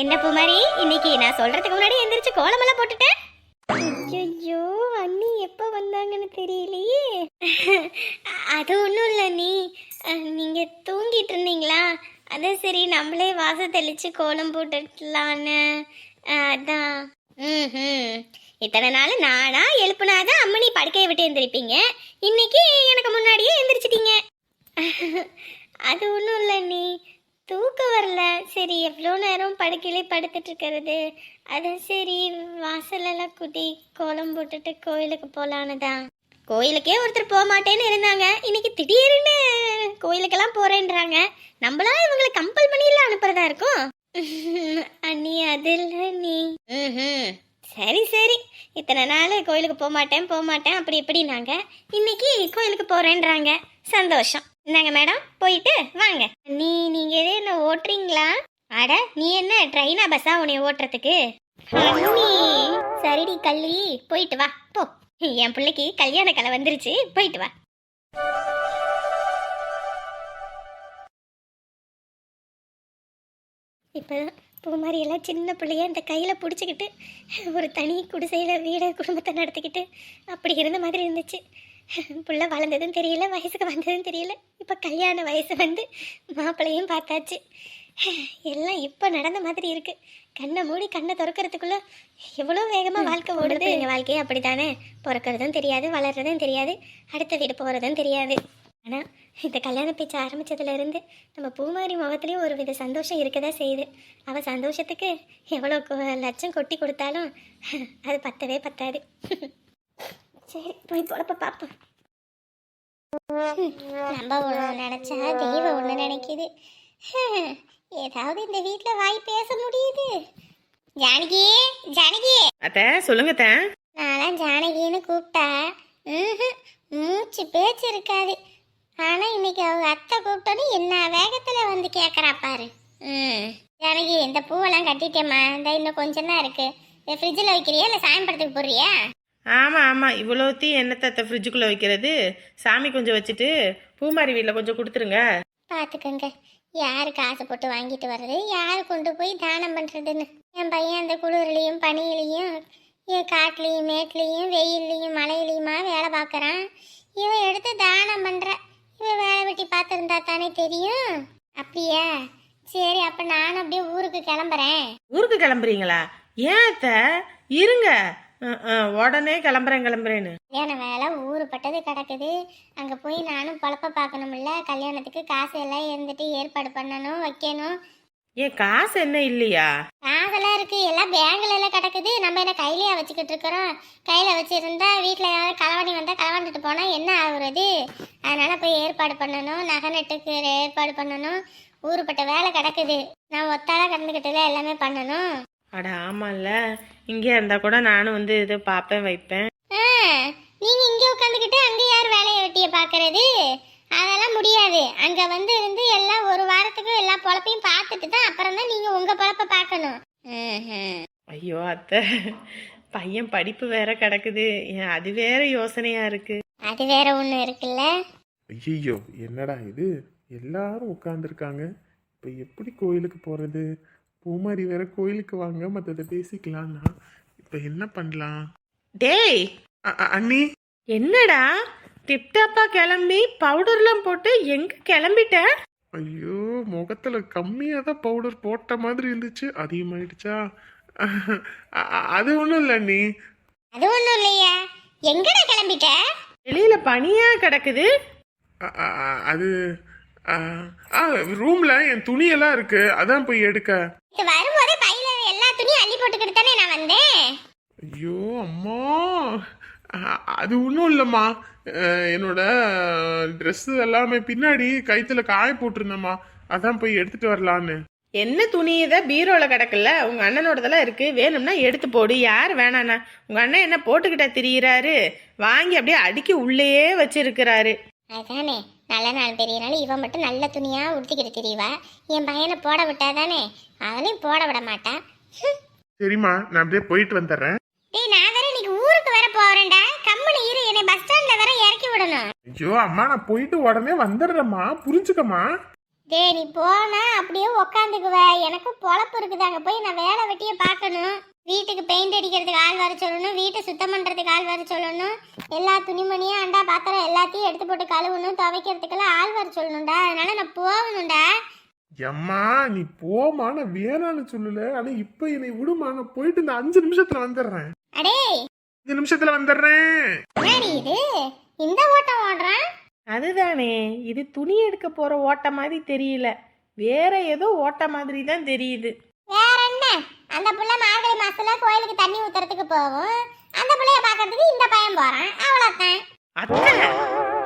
என்ன பூமாரி, இன்னைக்கு நான் சொல்றதுக்கு முன்னாடி எந்திரிச்சு கோலமெல்லாம் போட்டுட்டேன். ஐயோ, அண்ணி எப்போ வந்தாங்கன்னு தெரியலையே. அது ஒன்றும் இல்லை நீ, நீங்க தூங்கிட்டு இருந்தீங்களா? அதான் சரி நம்மளே வாசல் தெளிச்சு கோலம் போட்டுடலான்னு. அதான். ம், இத்தனை நாள் நானா எழுப்புனாதான் அம்மனி படுக்கையை விட்டு எந்திரிப்பீங்க. இன்னைக்கு எனக்கு முன்னாடியே எந்திரிச்சிட்டீங்க. அது ஒன்றும் இல்லை நீ, தூக்கம் வரல. சரி எவ்வளோ நேரம் படுக்கையிலே படுத்துட்டு இருக்கிறது, அதான் சரி வாசலெல்லாம் கூட்டி கோலம் போட்டுட்டு கோயிலுக்கு போகலான்னு தான். கோயிலுக்கே ஒருத்தர் போக மாட்டேன்னு இருந்தாங்க, இன்னைக்கு திடீர்னு கோயிலுக்கெல்லாம் போறேன்றாங்க. நம்மளா இவங்களை கம்பல் பண்ணிலாம் அனுப்புறதா இருக்கும். அண்ணி அது இல்லை நீ. ம், சரி சரி, இத்தனை நாள் கோயிலுக்கு போக மாட்டேன் அப்படி இப்படினாங்க, இன்னைக்கு கோயிலுக்கு போறேன்றாங்க. சந்தோஷம். இந்தாங்க மேடம், போயிட்டு வாங்க. நீங்க என்ன ஓட்டுறீங்களா? அட நீ என்ன ட்ரெயினா பஸ்ஸா உன்னை ஓட்டுறதுக்கு? அண்ணி சரிடி கள்ளி, போயிட்டு வா போ. என் பிள்ளைக்கு கல்யாண கலை வந்துருச்சு, போயிட்டு வா. இப்போ பூமாரி எல்லாம் சின்ன பிள்ளைய இந்த கையில் பிடிச்சிக்கிட்டு ஒரு தனி குடிசையில் வீடு குடும்பத்தை நடத்திக்கிட்டு அப்படி இருந்த மாதிரி இருந்துச்சு. புள்ள வளர்ந்ததும் தெரியல, வயசுக்கு வந்ததும் தெரியல. இப்போ கல்யாண வயசு வந்து மாப்பிள்ளையும் பார்த்தாச்சு. எல்லாம் இப்போ நடந்த மாதிரி இருக்கு. கண்ணை மூடி கண்ணை திறக்கிறதுக்குள்ள எவ்வளோ வேகமாக வாழ்க்கை ஓடுது. எங்கள் வாழ்க்கையே அப்படி தானே, பிறக்கிறதும் தெரியாது, வளர்றதும் தெரியாது, அடுத்த வீடு போகிறதும் தெரியாது. ஆனால் இந்த கல்யாண பேச்சு ஆரம்பித்ததுலேருந்து நம்ம பூமாரி முகத்துலேயும் ஒரு வித சந்தோஷம் இருக்கதான் செய்யுது. அவள் சந்தோஷத்துக்கு எவ்வளோ லட்சம் கொட்டி கொடுத்தாலும் அது பத்தவே பத்தாது. சரி போய் பொழப்ப பார்ப்போம். நம்ம ஒன்று நினச்சா தெய்வம் ஒன்று நினைக்கிது. ஏதாவது இந்த வீட்டில் வாய் பேச முடியுது. ஜானகி ஜானகி. அத்தை சொல்லுங்க அத்தை. நான்லாம் ஜானகின்னு கூப்பிட்டா மூச்சு பேச்சு இருக்காது. ஆனால் இன்னைக்கு அவங்க அத்தை கூப்பிட்டோன்னு என்ன வேகத்தில் வந்து கேட்குறா பாரு. ஜானகி, இந்த பூவெல்லாம் கட்டிட்டேம்மா, இந்த இன்னும் கொஞ்சம் தான் இருக்கு. ஃப்ரிட்ஜில் வைக்கிறியா இல்லை சாயம்பரத்துக்கு போடுறியா? ஆமாம், இவ்வளோத்தி என்னத்தை ஃப்ரிட்ஜுக்குள்ளே வைக்கிறது. சாமி கொஞ்சம் வச்சுட்டு பூமாரி வீட்டில் கொஞ்சம் கொடுத்துருங்க. பார்த்துக்கங்க, யார் காசு போட்டு வாங்கிட்டு வர்றது, யார் கொண்டு போய் தானம் பண்ணுறதுன்னு. என் பையன் அந்த குளிர்லையும் பனியிலையும் என் காட்டுலையும் மேட்லேயும் வெயில்லையும் மழையிலையுமா வேலை பார்க்குறான். இவன் எடுத்து தானம் பண்ணுற, இவன் வேலை வெட்டி பார்த்துருந்தா தானே தெரியும். அப்படியா? சரி, அப்போ நான் அப்படியே ஊருக்கு கிளம்புறேன். ஊருக்கு கிளம்புறீங்களா? ஏன் அத்தை இருங்க, உடனே கிளம்புறேன்னு. கல்யாண வேலை ஊருப்பட்டது கிடக்குது, அங்கே போய் நானும் பொழப்ப பார்க்கணும்ல. கல்யாணத்துக்கு காசு எல்லாம் இருந்துட்டு ஏற்பாடு பண்ணணும், வைக்கணும். ஏன் காசு என்ன இல்லையா? காசெல்லாம் இருக்கு, எல்லாம் பேங்க்ல எல்லாம் கிடக்குது. நம்ம என்ன கையிலேயே வச்சுக்கிட்டு இருக்கிறோம்? கையில் வச்சுருந்தா வீட்டில் யாராவது களவாணி வந்தால் களவாண்டுட்டு போனால் என்ன ஆகுறது? அதனால போய் ஏற்பாடு பண்ணணும், நகை நட்டுக்கு ஏற்பாடு பண்ணணும், ஊருப்பட்ட வேலை கிடக்குது. நான் ஒத்தாளாக கிடந்துக்கிட்டல எல்லாமே பண்ணணும். அட ஆமாம்ல, இங்கே இருந்தால் கூட நானும் வந்து இதை பார்ப்பேன் வைப்பேன். நீங்கள் இங்கே உட்காந்துக்கிட்டு அங்கே யார் வேலையை வெட்டியை பார்க்கறது? அதெல்லாம் முடியாது. அங்கே வந்து இருந்து எல்லாம் ஒரு வாரத்துக்கு எல்லா பொழப்பையும் பார்த்துட்டு தான் அப்புறம் தான் நீங்கள் உங்கள் பொழப்பை பார்க்கணும். ஐயோ அத்தை, பையன் படிப்பு வேற கிடக்குது, அது வேற யோசனையா இருக்கு. அது வேற ஒன்று இருக்குல்ல. ஐயோ என்னடா இது, எல்லாரும் உட்காந்துருக்காங்க, இப்போ எப்படி கோயிலுக்கு போகிறது? பூமாரி வேற கோயிலுக்கு வாங்க, மற்றதை பேசிக்கலாம்னா இப்போ என்ன பண்ணலாம்? டேய் அண்ணி, என்னடா டிப்டாப்பா கிளம்பி பவுடர்லாம் போட்டு எங்க கிளம்பிட்ட? ஐயோ முகத்தில் கம்மியாக தான் பவுடர் போட்ட மாதிரி இருந்துச்சு, அதிகமாயிடுச்சா? அது ஒன்றும் இல்லை அண்ணி. அது ஒன்றும் இல்லையா? எங்கடா கிளம்பிட்ட? வெளியில பனியா கிடக்குது. அது ரூம்ல என் துணியெல்லாம் இருக்கு, அதான் போய் எடுக்க. இது வரும்போதே பையில எல்லா துணியும் அள்ளி போட்டுக்கிட்டு தானே நான் வந்தேன். ஐயோ அம்மா, அது ஒன்றும் இல்லைம்மா, என்னோட ட்ரெஸ்ஸு எல்லாமே பின்னாடி கைத்துல காய போட்டிருந்தேம்மா, அதான் போய் எடுத்துட்டு வரலான்னு. என்ன துணி இதை பீரோல கிடக்குல்ல, உங்க அண்ணனோடதெல்லாம் இருக்கு, வேணும்னா எடுத்து போடு. யார் வேணாண்ணா? உங்க அண்ணன் என்ன போட்டுக்கிட்டா திரியிறாரு, வாங்கி அப்படியே அடுக்கி உள்ளேயே வச்சிருக்கிறாரு. அதானே, நல்ல நாள் பெரிய நாள் இவன் மட்டும் நல்ல துணியா உடுத்திக்கிட்டு தெரியவா. என் பையனை போட விட்டா தானே, அவனையும் போட விட மாட்டான். சரிம்மா, நான் அப்படியே போயிட்டு வந்துடுறேன். டேய், நான் வேற இன்னைக்கு ஊருக்கு வேற போறேன்டா. கம்பெனி இரு, என்னை பஸ் ஸ்டாண்ட்ல வேற இறக்கி விடணும். ஐயோ அம்மா, நான் போயிட்டு உடனே வந்துடுறேம்மா, புரிஞ்சுக்கம்மா. டேய் நீ போனா அப்படியே உக்காந்துக்குவ. எனக்கு பொழப்பு இருக்குது, அங்க போய் நான் வேலை வெட்டிய பார்க்கணும். வீட்டுக்கு பெயிண்ட் அடிக்கிறதுக்கு ஆள் வர சொல்லணும், வீட்டை சுத்தம் பண்றதுக்கு ஆள் வர சொல்லணும், எல்லா துணிமணியும் அண்டா பாத்திரம் எல்லாத்தையும் எடுத்து போட்டு கழுவணும், துவைக்கிறதுக்கெல்லாம் ஆள் வர சொல்லணும்டா. அதனால நான் போகணும்டா. எம்மா நீ போமா, நான் வேணான்னு சொல்லல. ஆனா இப்ப என்னை விடுமா, நான் போயிட்டு இந்த 5 நிமிஷத்துல வந்துடுறேன். அடே 5 நிமிஷத்துல வந்துடுறேன். என்னடி இது இந்த ஓட்டம் ஓடுறான்? அதுதானே, இது துணி எடுக்க போற ஓட்ட மாதிரி தெரியல, வேற ஏதோ ஓட்ட மாதிரி தான் தெரியுது. வேற என்ன, அந்த புள்ள மார்கழி மாசத்துல கோயிலுக்கு தண்ணி ஊத்துறதுக்கு போகும், அந்த புள்ளைய பாக்கிறதுக்கு இந்த பையன் போறான், அவ்வளவுதான். அத்தை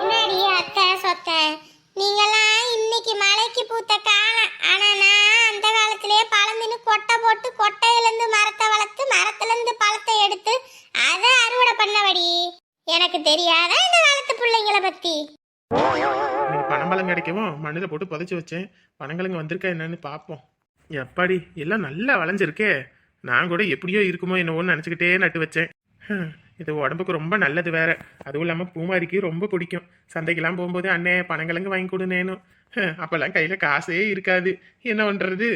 என்னடி அத்தை சொத்தை, நீங்கெல்லாம் இன்னைக்கு மலைக்கு பூத்த காலம். ஆனா நான் அந்த காலத்திலேயே பழந்துன்னு கொட்டை போட்டு கொட்டையில இருந்து மரத்தை வளர்த்து மரத்துல இருந்து பழத்தை எடுத்து அதை அறுவடை பண்ணபடி. எனக்கு தெரியாதா இந்த காலத்து பிள்ளைங்களை பத்தி? நீ பனம்பழம் கிடைக்கவும் மண்ணில் போட்டு புதைச்சி வச்சேன். பனங்கிழங்கு வந்திருக்கா என்னன்னு பார்ப்போம். எப்பாடி எல்லாம் நல்லா வளைஞ்சிருக்கே. நான் கூட எப்படியோ இருக்குமோ என்னவோன்னு நினச்சிக்கிட்டே நட்டு வச்சேன். இது உடம்புக்கு ரொம்ப நல்லது வேற. அதுவும் இல்லாமல் பூமாரிக்கு ரொம்ப பிடிக்கும். சந்தைக்கெல்லாம் போகும்போது அண்ணே பனங்கிழங்கு வாங்கி கொடுனேனும். அப்போல்லாம் கையில் காசே இருக்காது, என்ன பண்ணுறது.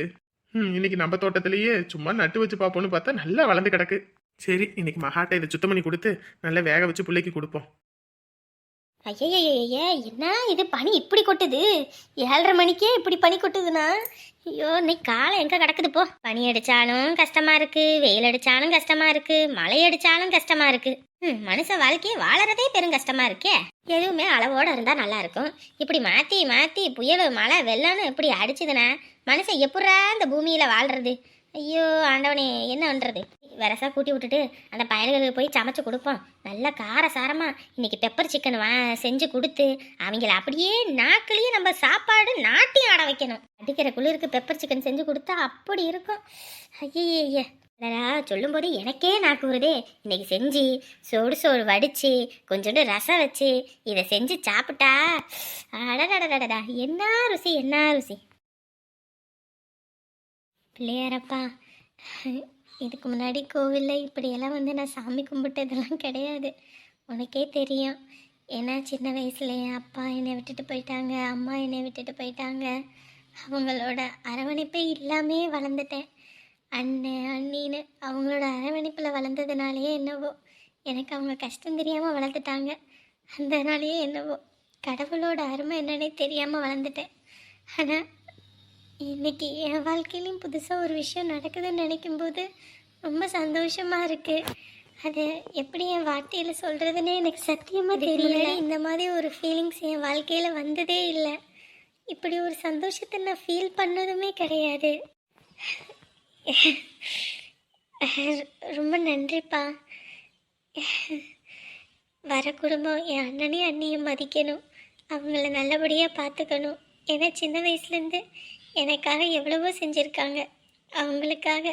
இன்னைக்கு நம்ம தோட்டத்திலேயே சும்மா நட்டு வச்சு பார்ப்போன்னு பார்த்தா நல்லா வளர்ந்து கிடக்கு. சரி, இன்னைக்கு மகாட்டை இதை சுத்தம் பண்ணி கொடுத்து நல்லா வேக வச்சு பிள்ளைக்கு கொடுப்போம். ஐயய்ய, என்ன இது பனி இப்படி கொட்டுது? 7:30 மணிக்கே இப்படி பனி கொட்டுதுன்னா, ஐயோ இன்னைக்கு காலம் எங்க கிடக்குது போ. பனி அடிச்சாலும் கஷ்டமா இருக்கு, வெயில் அடிச்சாலும் கஷ்டமா இருக்கு, மழை அடிச்சாலும் கஷ்டமா இருக்கு. மனுஷ வாழ்க்கையை வாழறதே பெரும் கஷ்டமா இருக்கே. எதுவுமே அளவோட இருந்தா நல்லா இருக்கும். இப்படி மாத்தி மாத்தி புயல் மழை வெள்ளம்னு இப்படி அடிச்சுதுன்னா மனுஷன் எப்படா இந்த பூமியில வாழ்றது? ஐயோ ஆண்டவனே, என்ன பண்றது? வரசா கூட்டி விட்டுட்டு அந்த பயல்களுக்கு போய் சமைச்சு கொடுப்போம். நல்ல காரசாரமா இன்னைக்கு பெப்பர் சிக்கன் செஞ்சு கொடுத்து அவங்கள அப்படியே நாக்கிலேயே நம்ம சாப்பாடு நாட்டியம் ஆட வைக்கணும். அடிக்கிற குளிருக்கு பெப்பர் சிக்கன் செஞ்சு கொடுத்தா அப்படி இருக்கும். ஐயய்ய சொல்லும் போது எனக்கே நாக்கு வருதே. இன்னைக்கு செஞ்சு சோறு வடிச்சு கொஞ்சோண்டு ரசம் வச்சு இதை செஞ்சு சாப்பிட்டா அடடடடடா, என்ன ருசி என்ன ருசி. பிள்ளையாரப்பா, இதுக்கு முன்னாடி கோவிலில் இப்படியெல்லாம் வந்து நான் சாமி கும்பிட்டதெல்லாம் கிடையாது. உனக்கே தெரியும். ஏன்னா சின்ன வயசுலேயே அப்பா என்னை விட்டுட்டு போயிட்டாங்க, அம்மா என்னை விட்டுட்டு போயிட்டாங்க. அவங்களோட அரவணைப்பே இல்லாமே வளர்ந்துட்டேன். அண்ணன் அண்ணின்னு அவங்களோட அரவணைப்பில் வளர்ந்ததுனாலேயே என்னவோ எனக்கு அவங்க கஷ்டம் தெரியாமல் வளர்த்துட்டாங்க. அதனாலேயே என்னவோ கடவுளோட அருமை என்னன்னே தெரியாமல் வளர்ந்துட்டேன். ஆனால் இன்னைக்கு என் வாழ்க்கையிலையும் புதுசாக ஒரு விஷயம் நடக்குதுன்னு நினைக்கும்போது ரொம்ப சந்தோஷமாக இருக்குது. அது எப்படி என் வார்த்தையில் சொல்கிறதுனே எனக்கு சத்தியமாக தெரியல. இந்த மாதிரி ஒரு ஃபீலிங்ஸ் என் வாழ்க்கையில் வந்ததே இல்லை. இப்படி ஒரு சந்தோஷத்தை நான் ஃபீல் பண்ணதுமே கிடையாது. ரொம்ப நன்றிப்பா. வர குடும்பம் என் அண்ணனையும் அண்ணியும் மதிக்கணும், அவங்கள நல்லபடியாக பார்த்துக்கணும். ஏன்னா சின்ன வயசுலேருந்து எனக்காக எவ்வளவோ செஞ்சுருக்காங்க. அவங்களுக்காக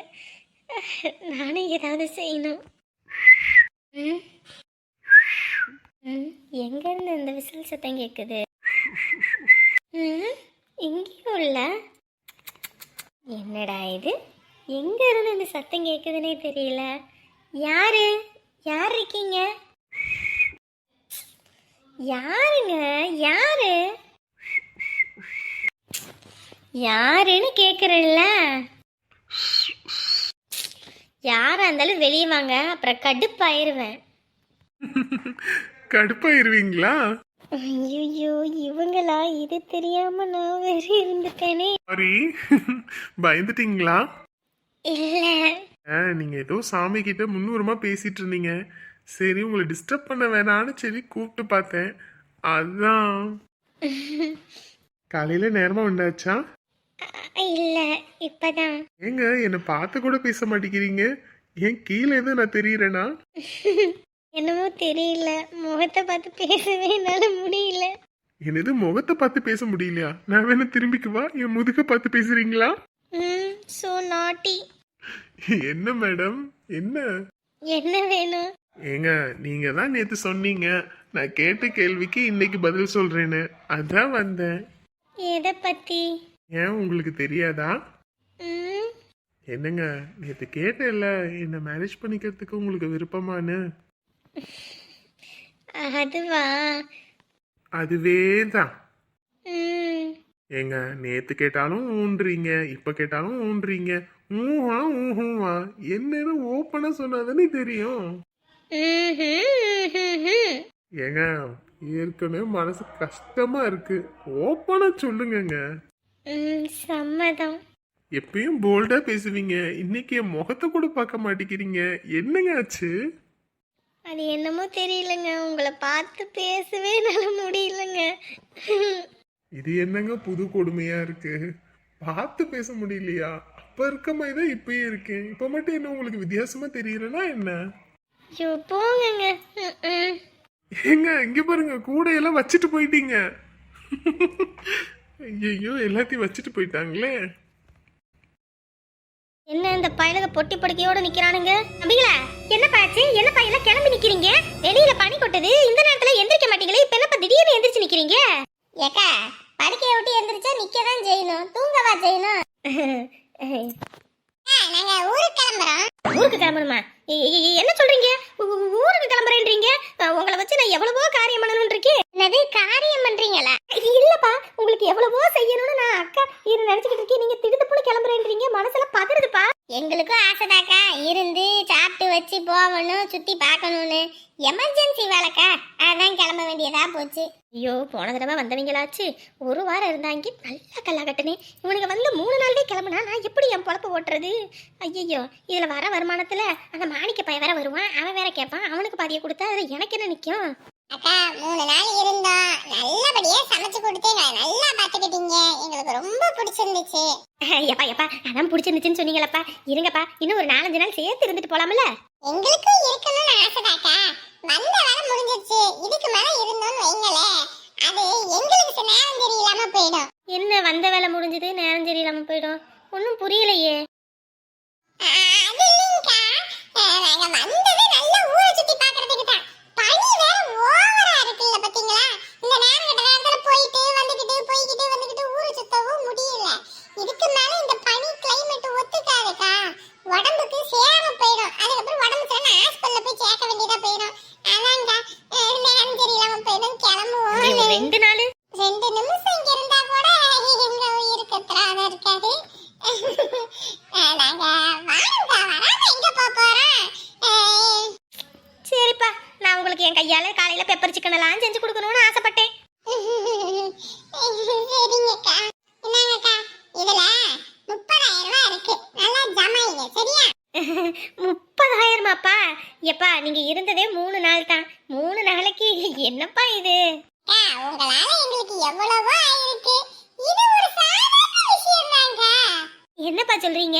நானும் ஏதாவது செய்யணும். எங்கேருந்து இந்த விசில் சத்தம் கேட்குது? இங்கேயும் இல்லை. என்னடா இது, எங்கேருந்து இந்த சத்தம் கேட்குதுன்னே தெரியல. யார் இருக்கீங்க? யாருங்க? யாருன்னு கேட்குறேன்ல. யாராக இருந்தாலும் வெளியே வாங்க, அப்புறம் கடுப்பாயிருவேன். கடுப்பாயிருவீங்களா? ஐயோ இவங்களா? இது தெரியாம நான் வேற இருந்துட்டேனே. சாரி, பயந்துட்டீங்களா? இல்ல, நீங்க ஏதோ சாமி கிட்ட முன்னூறுமா பேசிட்டு இருந்தீங்க. சரி, உங்களை டிஸ்டர்ப் பண்ண வேணான்னு சரி கூப்பிட்டு பார்த்தேன். அதான். காலையில நேரமா உண்டாச்சா? இல்ல இப்பதான். ஏங்க என்னை பார்த்து கூட பேச மாட்டேங்கிறீங்க? ஏன் கீழே எதுவும் நான் தெரியறேனா? என்னமோ தெரியல, முகத்தை பார்த்து பேசவே என்னால முடியல. என்னது முகத்தை பார்த்து பேச முடியலையா? நான் வேணா திரும்பிக்குவா? என் முதுக பார்த்து பேசுறீங்களா? சோ நாட்டி. என்ன மேடம், என்ன வேணும்? ஏங்க நீங்க தான் நேத்து சொன்னீங்க நான் கேட்ட கேள்விக்கு இன்னைக்கு பதில் சொல்றேன்னு, அதான் வந்தேன். எதை பத்தி? ஏன் உங்களுக்கு தெரியாதா? ம், என்னங்க நேத்து கேட்டேன்ல, என்ன மேரேஜ் பண்ணிக்கிறதுக்கு உங்களுக்கு விருப்பமானு. அதுவா? அதுவே தான். ம், ஏங்க நேத்து கேட்டாலும் ஊன்றீங்க இப்ப கேட்டாலும் ஊன்றீங்க. ஊஹா ஊஹூவா என்னன்னு ஓப்பனா சொன்னாதானே தெரியும். ஏங்க ஏற்கனவே மனசு கஷ்டமா இருக்கு, ஓப்பனா சொல்லுங்கங்க. சம்மதம். எப்பயும் போல்டா பேசுவீங்க, இன்னைக்கு என் முகத்தை கூட பார்க்க மாட்டேங்கிறீங்க, என்னங்க ஆச்சு? அது என்னமோ தெரியலங்க, உங்களை பார்த்து பேசவே என்னால முடியலங்க. இது என்னங்க புது கொடுமையா இருக்கு, பார்த்து பேச முடியலையா? அப்ப இருக்க மாதிரி தான் இப்பயும் இருக்கேன், இப்ப மட்டும் என்ன உங்களுக்கு வித்தியாசமா தெரியலனா என்ன? ஐயோ போங்கங்க. ஏங்க இங்க பாருங்க, கூடையெல்லாம் வச்சுட்டு போயிட்டீங்க. ஐயோ எல்லாத்தையும் வச்சுட்டு போயிட்டாங்களே. என்ன இந்த பயலுக பொட்டி படுக்கையோட நிக்கிறானுங்க? நம்பிங்களா, என்ன பாச்சு? என்ன பையல கிளம்பி நிக்கிறீங்க? வெளியில பனி கொட்டுது, இந்த நேரத்துல எந்திரிக்க மாட்டீங்களே, இப்ப என்னப்பா திடீர்னு எந்திரிச்சு நிக்கிறீங்க? ஏக்கா, படுக்கைய விட்டு எந்திரிச்சா நிக்கதான் செய்யணும், தூங்கவா செய்யணும்? நாங்க ஊருக்கு கிளம்புறோம். ஊருக்கு கிளம்பணுமா? என்ன சொல்றீங்க? ஊருக்கு கிளம்புறேன்றீங்க? உங்களை வச்சு நான் எவ்வளவோ காரியம் பண்ணணும்னு இருக்கேன். என்னது காரியம் பண்றீங்களா? இல்லப்பா, உங்களுக்கு எவ்வளவோ செய்யணும்னு நான் அக்கா இரு நினைச்சுக்கிட்டு இருக்கேன். நீங்க திடுத்துப்புன்னு கிளம்புறேன்றீங்க, மனசுல பதறுதுப்பா. எங்களுக்கும் ஆசைதாக்கா, இருந்து சாப்பிட்டு வச்சு போகணும், சுத்தி பார்க்கணும்னு. எமர்ஜென்சி வேலைக்கா, அதான் கிளம்ப வேண்டியதா போச்சு. ஐயோ, போன தடவை வந்தவங்களாச்சு ஒரு வாரம் இருந்தாங்க, நல்லா கல்லா கட்டுனே. இவனுக்கு வந்து 3 நாள்லயே கிளம்புனா நான் எப்படி என் பொழப்ப ஓட்டுறது? ஐயோ, இதுல வர வருமானத்துல அந்த மாணிக்க பையன் வேற வருவான், அவன் வேற கேட்பான், அவனுக்கு பாதியை கொடுத்தா அதுல எனக்கு என்ன நிக்கும்? அக்கா 3 நாள் இருந்தோம், நல்லபடியா சமைச்சு கொடுத்தீங்க, நல்லா பாத்துக்கிட்டீங்க, எங்களுக்கு ரொம்ப பிடிச்சிருந்துச்சு. எப்பா எப்பா, அதான் பிடிச்சிருந்துச்சுன்னு சொன்னீங்களப்பா, இருங்கப்பா இன்னும் ஒரு 4-5 நாள் சேர்த்து இருந்துட்டு போலாம்ல? எங்களுக்கும் இருக்கணும்னு ஆசைதாக்கா, வந்த வர முடிஞ்சிருச்சு, இதுக்கு மேல இருந்தோம்னு வைங்களே, அது எங்களுக்கு நேரம் தெரியலாம போயிடும். என்ன வந்த வேலை முடிஞ்சது நேரம் தெரியலாம போயிடும்? ஒன்னும் புரியலையே. அது இல்லைங்கக்கா, நாங்க வந்தது நல்ல ஊரை சுத்தி பார்க்கிறதுக்கு தான். பனி வேற ஓவரா இருக்குல்ல பாத்தீங்களா? இந்த நேரம் கட்ட நேரத்துல போயிட்டு வந்துக்கிட்டு ஊரை சுத்தவும் முடியல. இதுக்கு மேல இந்த பனி கிளைமேட் ஒத்துக்காதுக்கா, உடம்புக்கு சேராம போயிடும். அதுக்கப்புறம் உடம்பு சரியான ஹாஸ்பிட்டல்ல போய் சேர்க்க வேண்டியதா போயிடும். அதான்டா நேரம் தெரியலாம போயிடும், கிளம்புவோம். 2 நாள் 2 நிமிஷம் இங்க இருந்தா கூட எங்க உயிருக்கு திராணம் இருக்காது. நாங்க வராம எங்க போறோம்? சரிப்பா, நான் உங்களுக்கு என் கையால காலையில பெப்பர் சிக்கன் எல்லாம் செஞ்சு கொடுக்கணும்னு ஆசைப்பட்டேன். சரிங்கக்கா. என்னங்கக்கா, இதுல 30,000 ரூபாய் இருக்கு, நல்லா ஜமாயிங்க சரியா? 30,000மாப்பா? எப்பா நீங்க இருந்ததே 3 நாள் தான், 3 நாளைக்கு என்னப்பா இது? உங்களால எங்களுக்கு எவ்வளவோ ஆயிருக்கு, இது ஒரு சாதாரண விஷயம் தாங்க. என்னப்பா சொல்றீங்க?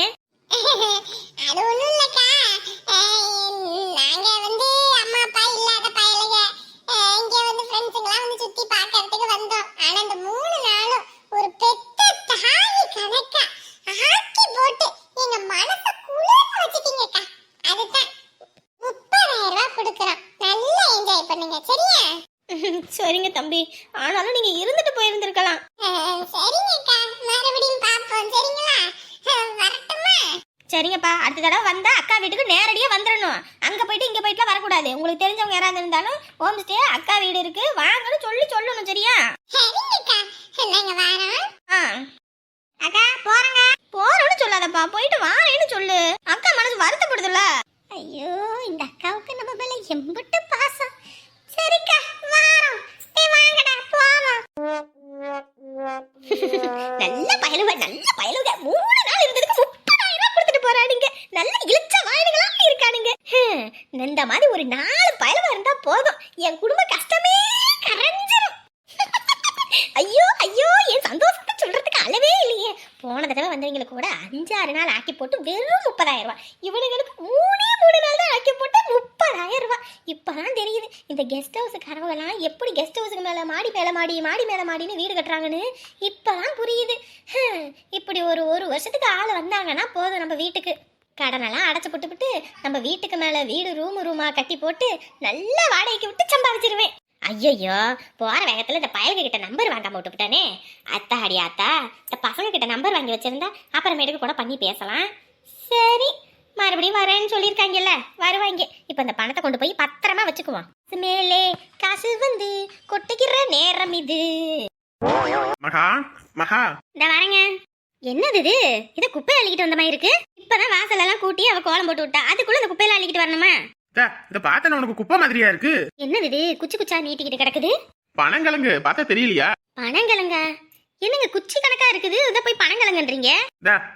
அது ஒண்ணும் இல்லக்கா, நாங்க வந்து அம்மா அப்பா இல்லாத பயலுக இங்க வந்து ஃப்ரெண்ட்ஸுங்களாம் வந்து சுத்தி பார்க்கறதுக்கு வந்தோம். ஆனா இந்த 3 நாளும் ஒரு பெத்த தாய் கணக்கா ஆக்கி போட்டு எங்க மனச குளிர வச்சிட்டீங்கக்கா. அதுதான் 30,000 ரூபாய் கொடுக்குறோம், நல்லா என்ஜாய் பண்ணுங்க சரியா? சரிங்க தம்பி, ஆனாலும் நீங்க இருந்துட்டு போயிருந்திருக்கலாம். சரிங்கக்கா, மறுபடியும் பாப்போம் சரிங்களா? வரட்டுமா? சரிங்கப்பா, அடுத்த தடவை வந்தா அக்கா வீட்டுக்கு நேரடியா வந்துடணும், அங்க போயிட்டு இங்க போயிட்டுலாம் வரக்கூடாது. உங்களுக்கு தெரிஞ்சவங்க யாராவது இருந்தாலும் ஹோம் ஸ்டே அக்கா வீடு இருக்கு வாங்கன்னு சொல்லணும் சரியா? சரிங்கக்கா, நாங்க வரோம். அக்கா போறோம்னு சொல்லாதப்பா, போயிட்டு வாரேன்னு சொல்லு, அக்கா மனசு வருத்தப்படுதுல. ஐயோ, இந்த அக்காவுக்கு நம்ம மேல எம்பட்டு பாசம். சரிக்கா வாரோம், வாங்கடா போவோம். நல்ல பயலுக 3 நாள் இருந்ததுக்கு 30,000 ரூபாய் கொடுத்துட்டு போறானுங்க, நல்ல இழுச்ச வாயினுங்களா இருக்கானுங்க. இந்த மாதிரி ஒரு 4 பயலுக இருந்தா போதும், என் குடும்ப கஷ்டமே கரைஞ்சிரும். ஐயோ ஐயோ, என் சந்தோஷத்தை சொல்றதுக்கு அளவே இல்லையே. போன தடவை வந்தவங்களுக்கு கூட 5-6 நாள் ஆக்கி போட்டு வெறும் 30,000 ரூபாய், இவனுங்களுக்கு 3 நாள் தான் ஆக்கி போட்டு 30,000 ரூபாய். இப்பதான் தெரியுது இந்த கெஸ்ட் ஹவுஸ் கரவெல்லாம் எப்படி கெஸ்ட் ஹவுஸுக்கு மேல மாடி மேல மாடின்னு வீடு கட்டுறாங்கன்னு இப்பதான் புரியுது. இப்படி ஒரு வருஷத்துக்கு ஆள் வந்தாங்கன்னா போதும், நம்ம வீட்டுக்கு கடனெல்லாம் அடைச்சு போட்டுவிட்டு நம்ம வீட்டுக்கு மேல வீடு ரூமா கட்டி போட்டு நல்லா வாடகைக்கு விட்டு சம்பாதிச்சிருவேன். ஐயோ, போற வேகத்துல இந்த பயல்க கிட்ட நம்பர் வாங்காம விட்டுவிட்டானே. அத்தாடி ஆத்தா, இந்த பசங்க கிட்ட நம்பர் வாங்கி வச்சிருந்தா அப்புறமேட்டுக்கு கூட பண்ணி பேசலாம். சரி, மறுபடியும் வரேன்னு சொல்லியிருக்காங்கல்ல, வருவாங்க. இப்ப இந்த பணத்தை கொண்டு போய் பத்திரமா வச்சுக்குவோம். மேலே காசு வந்து கொட்டுகிற நேரம் இது. மகா மகா இந்த வரேங்க. என்னது இது? இதை குப்பை அள்ளிக்கிட்டு வந்த மாதிரி இருக்கு. இப்பதான் வாசல் எல்லாம் கூட்டி அவ கோலம் போட்டு விட்டா, அதுக்குள்ள இந்த குப்பையில அள்ளிக்கிட்டு வரணுமா? இத பார்த்தா உனக்கு குப்பை மாதிரியா இருக்கு. என்னது இது? குச்சி குச்சா நீட்டிக்கிட்டு கிடக்குது. பனங்கிழங்கு பார்த்தா தெரியலையா? பனங்கிழங்க? என்னங்க குச்சி கணக்கா இருக்குது, இதை போய் பனங்கிழங்குன்றீங்க?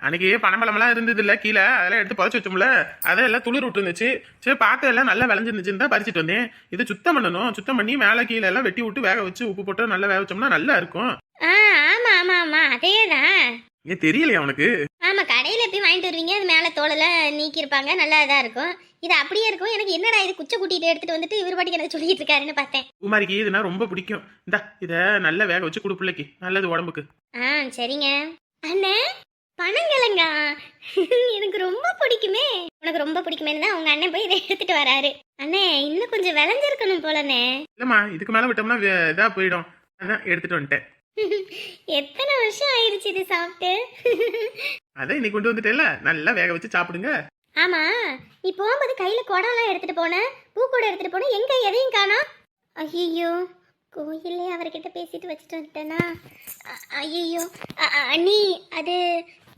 அன்னைக்கு பனம்பழமெல்லாம் இருந்தது இல்ல கீழே, அதெல்லாம் எடுத்து புதைச்சு வச்சோம்ல, அதெல்லாம் துளிர் விட்டு இருந்துச்சு. சரி பார்த்து எல்லாம் நல்லா விளைஞ்சிருந்துச்சுன்னு தான் பறிச்சுட்டு வந்தேன். இதை சுத்தம் பண்ணணும். சுத்தம் பண்ணி மேலே கீழே எல்லாம் வெட்டி விட்டு வேக வச்சு உப்பு போட்டு நல்லா வேக வச்சோம்னா நல்லா இருக்கும். ஆமா ஆமா ஆமா, அதேதான். ஏன் தெரியலையா உனக்கு? ஆமா, கடையில எப்படி வாங்கிட்டு வருவீங்க, அது மேல தோலெல்லாம் நீக்கி இருப்பாங்க, நல்லா இதா இருக்கும். இது அப்படியே இருக்கும். எனக்கு என்னடா இது குச்சை கூட்டிட்டு எடுத்துட்டு வந்துட்டு இவர் பாட்டுக்கு எனக்கு சொல்லிட்டு இருக்காருன்னு பார்த்தேன். குமாரிக்கு இதுனா ரொம்ப பிடிக்கும். இத நல்லா வேக வச்சு கொடு பிள்ளைக்கு, நல்லது உடம்புக்கு. சரிங்க. அண்ணே, பனங்கிழங்கா? எனக்கு ரொம்ப பிடிக்குமே. உனக்கு ரொம்ப பிடிக்குமேன்னு தான் உங்க அண்ணன் போய் இதை எடுத்துட்டு வராரு. அண்ணே, இன்னும் கொஞ்சம் விளைஞ்சிருக்கணும் போலண்ணே. இல்லம்மா, இதுக்கு மேல விட்டோம்னா இதா போயிடும், அதான் எடுத்துட்டு வந்துட்டேன். எத்தனை வருஷம் ஆயிருச்சு இது சாப்பிட்டு? அதான் இன்னைக்கு கொண்டு வந்துட்டேல, நல்லா வேக வச்சு சாப்பிடுங்க. ஆமா, நீ போகும்போது கையில குடம்லாம் எடுத்துட்டு போன, பூ கூட எடுத்துட்டு போன, எங்க எதையும் காணோம்? ஐயோ, கோயிலே அவர்கிட்ட பேசிட்டு வச்சுட்டு வந்துட்டேனா? ஐயோ அண்ணி, அது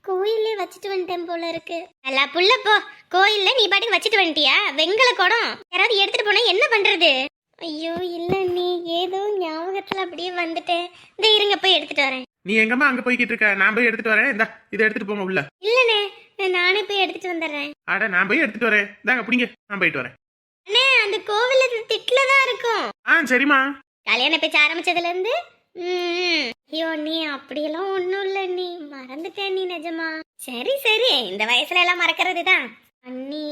கோயிலே வச்சுட்டு வந்துட்டேன் போல இருக்கு. அல்ல புள்ள போ, கோயில்ல நீ பாட்டுக்கு வச்சுட்டு வந்துட்டியா? வெங்கல குடம் யாராவது எடுத்துட்டு போனா என்ன பண்றது? ஐயோ இல்ல நீ, ஏதோ ஞாபகத்துல அப்படியே வந்துட்டேன். இந்த இருங்க போய் எடுத்துட்டு வரேன். நீ எங்கம்மா அங்க போய்கிட்டு இருக்க? நான் போய் எடுத்துட்டு வரேன். இதை எடுத்துட்டு போங்க உள்ள. இல்லனே, நானே போய் எடுத்துட்டு வந்துடுறேன். அட நான் போய் எடுத்துட்டு வரேன். இந்தாங்க பிடிங்க, நான் போயிட்டு வரேன். அண்ணே, அந்த கோவில்ல திட்டுல தான் இருக்கும். சரிம்மா. கல்யாண பேச்சு ஆரம்பிச்சதுல இருந்து ஐயோ நீ அப்படியெல்லாம் ஒண்ணும் இல்ல நீ, மறந்துட்டேன் நீ நிஜமா. சரி சரி, இந்த வயசுல எல்லாம் மறக்கிறது தான் அண்ணி.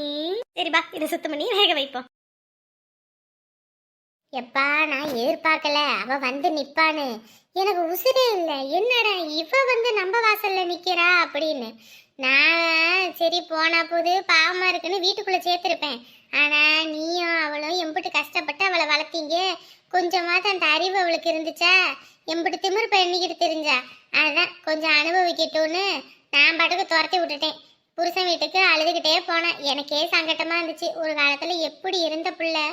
சரிப்பா, இதை சுத்தம் பண்ணி வேக வைப்போம். எப்பா, நான் எதிர்பார்க்கல அவ வந்து நிப்பான்னு. எனக்கு உசுரே இல்லை. என்னடா இவ வந்து நம்ம வாசல்ல நிக்கிறா அப்படின்னு. நான் சரி போனா போது பாவமா இருக்குன்னு வீட்டுக்குள்ள சேர்த்திருப்பேன். ஆனா நீயும் அவளும் எம்பிட்டு கஷ்டப்பட்டு அவளை வளர்த்தீங்க. கொஞ்சமாவது அந்த அறிவு அவளுக்கு இருந்துச்சா? எம்பிட்டு திமிரு பண்ணிக்கிட்டு தெரிஞ்சா? அதான் கொஞ்சம் அனுபவிக்கட்டும்னு நான் பாட்டுக்கு துரத்தி விட்டுட்டேன். புருஷன் வீட்டுக்கு அழுதுகிட்டே போனேன். எனக்கே சங்கட்டமா இருந்துச்சு. ஒரு காலத்துல எப்படி இருந்த பிள்ளை,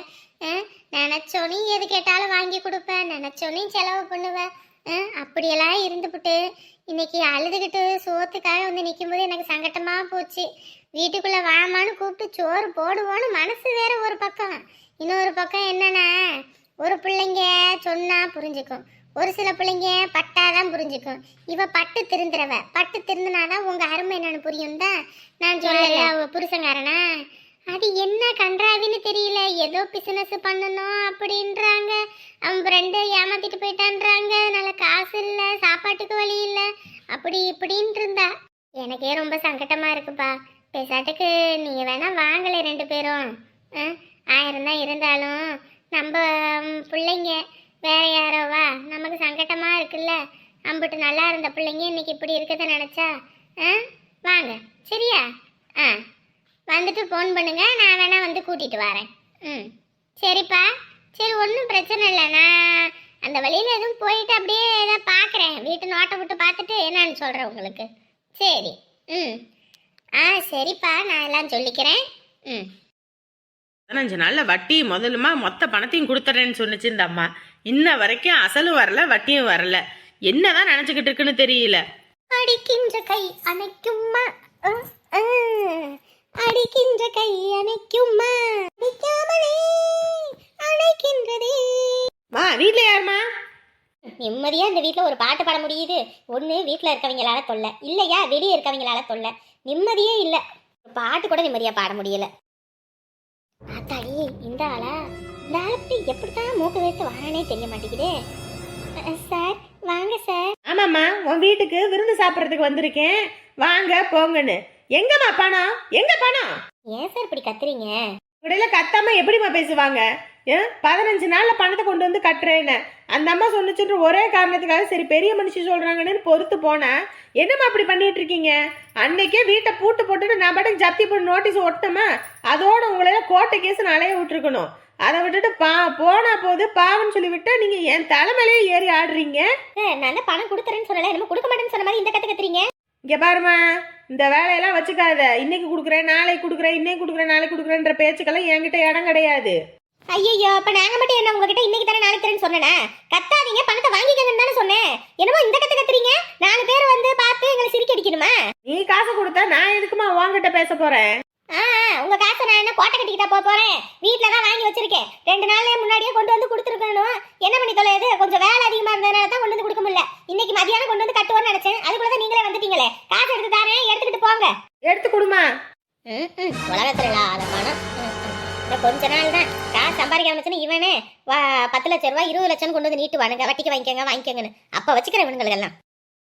நினைச்சோனே எது கேட்டாலும் வாங்கி கொடுப்பேன், நினைச்சோனே செலவு பண்ணுவேன். அப்படியெல்லாம் இருந்துபிட்டு இன்னைக்கு அழுதுகிட்டு சோத்துக்காக வந்து நிற்கும் போது எனக்கு சங்கட்டமா போச்சு. வீட்டுக்குள்ள வாமான்னு கூப்பிட்டு சோறு போடுவோன்னு மனசு வேற ஒரு பக்கம். இன்னொரு பக்கம் என்னன்னா, ஒரு பிள்ளைங்க சொன்னா புரிஞ்சுக்கும், ஒரு சில பிள்ளைங்க பட்டாதான் புரிஞ்சுக்கும். இவ பட்டு திருந்துறவ. பட்டு திருந்தினாதான் உங்க அருமை என்னன்னு புரியும் தான் நான் சொல்லல. புருஷங்காரனா அது என்ன கன்றாவின்னு தெரியல. ஏதோ பிசினஸ் பண்ணணும் அப்படின்றாங்க. அவன் ஃப்ரெண்டு ஏமாத்திட்டு போயிட்டான்றாங்க. நல்ல காசு இல்லை, சாப்பாட்டுக்கு வழி இல்லை, அப்படி இப்படின்ட்டு இருந்தா. எனக்கே ரொம்ப சங்கட்டமா இருக்குப்பா. பேசாட்டுக்கு நீங்க வேணா வாங்கலை 2 பேரும். 1000 தான் இருந்தாலும் நம்ம பிள்ளைங்க வேற யாரோவா? நமக்கு சங்கட்டமா இருக்குல்ல. அம்பிட்டு நல்லா இருந்த பிள்ளைங்க இன்னைக்கு இப்படி இருக்கத நினைச்சா. வாங்க சரியா? வந்துட்டு ஃபோன் பண்ணுங்க, நான் வேணா வந்து கூட்டிட்டு வரேன். சரிப்பா, சரி ஒன்றும் பிரச்சனை இல்லை. நான் அந்த வழியில் எதுவும் போயிட்டு அப்படியே ஏதாவது பார்க்குறேன். வீட்டு நோட்டை விட்டு பார்த்துட்டு என்னன்னு சொல்கிறேன் உங்களுக்கு. சரி. சரிப்பா, நான் எல்லாம் சொல்லிக்கிறேன். 15 நாள்ல வட்டி முதலுமா மொத்த பணத்தையும் கொடுத்துறேன்னு சொன்னிச்சு இந்த அம்மா. இன்ன வரைக்கும் அசலும் வரல, வட்டியும் வரல. என்னதான் நினைச்சுக்கிட்டு இருக்குன்னு தெரியல. அடிக்கின்ற கை அணைக்குமா, அடிக்கின்ற கை அணைக்குமா, அடிக்காமலே அணைக்கின்றதே. வீட்டுல யாருமா? நிம்மதியா இந்த வீட்டுல ஒரு பாட்டு பாட முடியுது? ஒண்ணு வீட்டுல இருக்கவங்களால தொல்லை, இல்லையா வெளியே இருக்கவங்களால தொல்லை. நிம்மதியே இல்ல, பாட்டு கூட நிம்மதியா பாட முடியல. அத்தாடி, இந்த ஆளா? இந்த ஆளுக்கு எப்படித்தான் மூக்கு வைத்து வரானே தெரிய மாட்டேங்குதே. சார் வாங்க சார். ஆமாம்மா, உன் வீட்டுக்கு விருந்து சாப்பிட்றதுக்கு வந்திருக்கேன், வாங்க போங்கன்னு. எங்கம்மா பணம்? எங்க பணம்? ஏன் சார் இப்படி கத்துறீங்க? இடையில கத்தாம எப்படிம்மா பேசுவாங்க? 15 நாள்ல பணத்தை கொண்டு வந்து கட்டுறேன்னு அந்த அம்மா சொன்னிச்சுன்ற ஒரே காரணத்துக்காக சரி பெரிய மனுஷி சொல்றாங்கன்னு பொறுத்து போனா என்னம்மா அப்படி பண்ணிட்டு இருக்கீங்க? அன்னைக்கே வீட்டை பூட்டு போட்டுட்டு நான் பாட்டுக்கு ஜப்தி பண்ணி நோட்டீஸ் ஒட்டமா, அதோட உங்களால கோட்டை கேஸ் அலைய விட்டுருக்கணும். அதை விட்டுட்டு போனா போது பாவன்னு சொல்லி விட்டா நீங்க என் தலைமையிலேயே ஏறி ஆடுறீங்க. நான் தான் பணம் கொடுத்துறேன்னு சொல்லல, என்னமோ கொடுக்க மாட்டேன்னு சொன்ன மாதிரி இந்த கத்து கத்துறீங்க. இங்க பாருமா, இந்த வேலையெல்லாம் வச்சுக்காத. இன்னைக்கு கொடுக்குறேன், நாளைக்கு கொடுக்குறேன், இன்னைக்கு கொடுக்குறேன், நாளைக்கு கொடுக்குறேன்ற பேச்சுக்கெல்லாம் என்கிட்ட இடம் கிடையாது. ஐயோ அப்ப நாங்க மட்டும் என்ன உங்ககிட்ட இன்னைக்கு தானே நாளைக்கு தரேன்னு சொன்னேனே? கத்தாதீங்க, பணத்தை வாங்கிக்கங்கன்னு தானே சொன்னேன். என்னமோ இந்த கத்து கத்துறீங்க. 4 பேர் வந்து பார்த்து எங்களை சிரிக்க அடிக்கணுமா? நீ காசு கொடுத்தா நான் எதுக்குமா உன்கிட்ட பேச போறேன்? உங்க காசை நான் என்ன கோட்டை கட்டிக்கிட்டா போறேன்? வீட்டில தான் வாங்கி வச்சிருக்கேன். 2 நாள்லயே முன்னாடியே கொண்டு வந்து கொடுத்துருக்கணும். என்ன பண்ணி தொலையுது? கொஞ்சம் வேலை அதிகமா இருந்ததுனால தான் கொண்டு வந்து கொடுக்க முடியல. இன்னைக்கு மதியானம் கொண்டு வந்து கட்டுவோன்னு நினைச்சேன். அதுக்குள்ள தான் நீங்களே வந்துட்டீங்களே. காசு எடுத்து தாரேன், எடுத்துக்கிட்டு போங்க. எடுத்து கொடுமா. உலகத்துல இல்லாத பணம். இந்த கொஞ்ச நாள் தான் காசு சம்பாதிக்க ஆரம்பிச்சுன்னு இவனே 10 லட்சம் ரூபாய் 20 லட்சம் கொண்டு வந்து நீட்டு வானுங்க, வட்டிக்கு வாங்கிக்கோங்கன்னு அப்ப வச்சுக்கிறேன் இவனுங்களுக்கெல்லாம்.